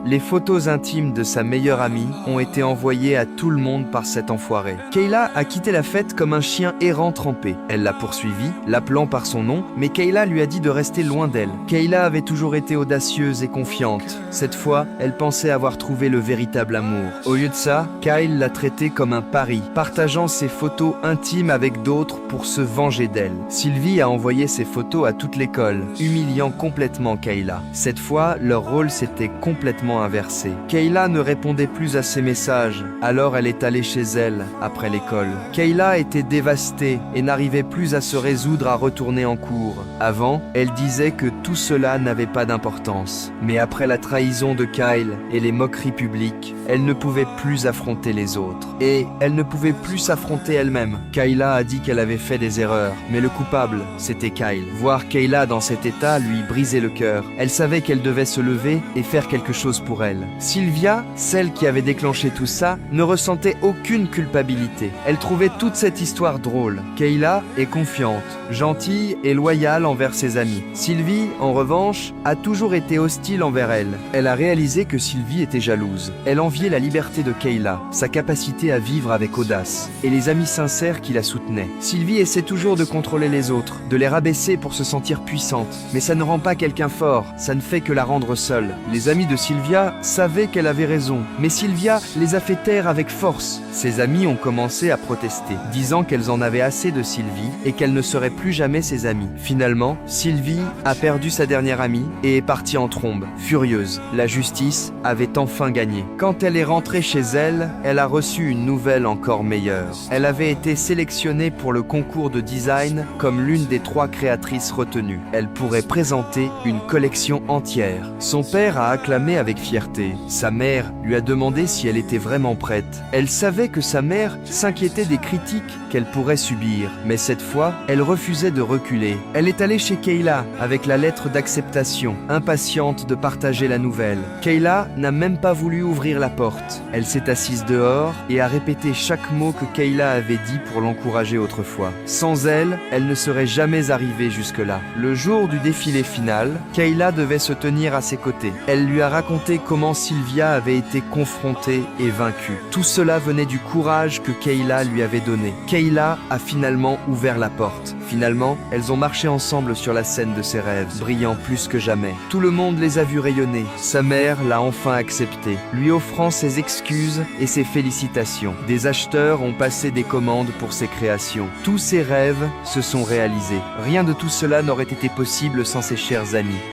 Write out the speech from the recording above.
les photos intimes de sa meilleure amie ont été envoyées à tout le monde par cet enfoiré. Kayla a quitté la fête comme un chien errant trempé. Elle l'a poursuivi, l'appelant par son nom, mais Kayla lui a dit de rester loin d'elle. Kayla avait toujours été audacieuse et confiante. Cette fois, elle pensait avoir trouvé le véritable amour. Au lieu de ça, Kyle l'a traitée comme un pari, partageant ses photos intimes avec d'autres pour se venger d'elle. Sylvie a envoyé ses photos à toute l'école, humiliant complètement Kayla. Cette fois, leur rôle s'était complètement inversé. Kayla ne répondait plus à ses messages, alors elle est allée chez elle après l'école. Kayla était dévastée et n'arrivait plus à se résoudre à retourner en cours. Avant, elle disait que tout cela n'avait pas d'importance. Mais après la trahison de Kyle et les moqueries publiques, elle ne pouvait plus affronter les autres. Et elle ne pouvait plus s'affronter elle-même. Kayla a dit qu'elle avait fait des erreurs, mais le coupable, c'était Kyle. Voir Kayla dans cet état lui brisait le cœur. Elle savait qu'elle devait se lever et faire quelque chose pour elle. Sylvia, celle qui avait déclenché tout ça, ne ressentait aucune culpabilité. Elle trouvait toute cette histoire drôle. Kayla est confiante, gentille et loyale envers ses amis. Sylvie, en revanche, a toujours été hostile envers elle. Elle a réalisé que Sylvie était jalouse. Elle enviait la liberté de Kayla, sa capacité à vivre avec audace, et les amis sincères qui la soutenaient. Sylvie essaie toujours de contrôler les autres, de les rabaisser pour se sentir puissante. Mais ça ne rend pas quelqu'un fort, ça ne fait que la rendre seule. Les amis de Sylvia savaient qu'elle avait raison, mais Sylvia les a fait taire avec force. Ses amis ont commencé à protester, disant qu'elles en avaient assez de Sylvie et qu'elle ne serait plus jamais ses amies. Finalement, Sylvie a perdu sa dernière amie et est partie en trombe. Furieuse, la justice avait enfin gagné. Quand elle est rentrée chez elle, elle a reçu une nouvelle encore meilleure. Elle avait été sélectionnée pour le concours de design comme l'une des 3 créatrices retenues. Elle pourrait présenter une collection entière. Son père a acclamé avec fierté. Sa mère lui a demandé si elle était vraiment prête. Elle savait que sa mère s'inquiétait des critiques qu'elle pourrait subir, mais cette fois, elle refusait de reculer. Elle est allée chez Kayla avec la lettre d'acceptation, impatiente de partager la nouvelle. Kayla n'a même pas voulu ouvrir la porte. Elle s'est assise dehors et a répété chaque mot que Kayla avait dit pour l'encourager autrefois. Sans elle, elle ne serait jamais arrivée jusque-là. Le jour du défilé final, Kayla devait se tenir à ses côtés. Elle lui a raconté comment Sylvia avait été confrontée et vaincue. Tout cela venait du courage que Kayla lui avait donné. Kayla a finalement ouvert la porte. Finalement, elles ont marché ensemble sur la scène de ses rêves, brillant plus que jamais. Tout le monde les a vues rayonner. Sa mère l'a enfin accepté, lui offrant ses excuses et ses félicitations. Des acheteurs ont passé des commandes pour ses créations. Tous ses rêves se sont réalisés. Rien de tout cela n'aurait été possible sans ses chers amis.